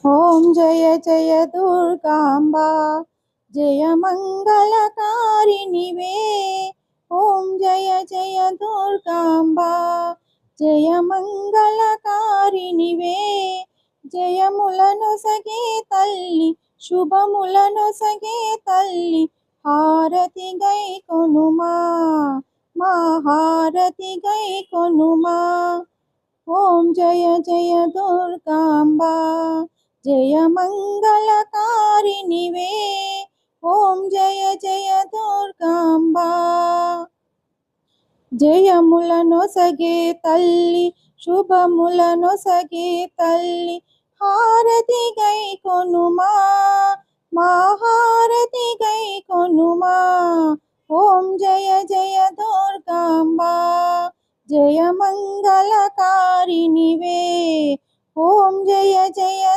ఓం జయ జయ దుర్గాంబా జయ మంగళకారిణివే. ఓం జయ జయ దుర్గాంబా జయ మంగళకారిణివే. జయములను సగే తల్లి శుభములను సగే తల్లి హారతి గై కొనుమా మా హారతి గై కొనుమా. ఓం జయ జయ దుర్గాంబా జయ మంగళకారిణివే. ఓం జయ జయ దుర్గాంబా జయములను సగే తల్లి శుభములను సగే తల్లి హారతి గై కొనుమా మా హారతి గై కొనుమా. ఓం జయ జయ దుర్గాంబా జయ మంగళకారిణివే. ఓం జయ జయ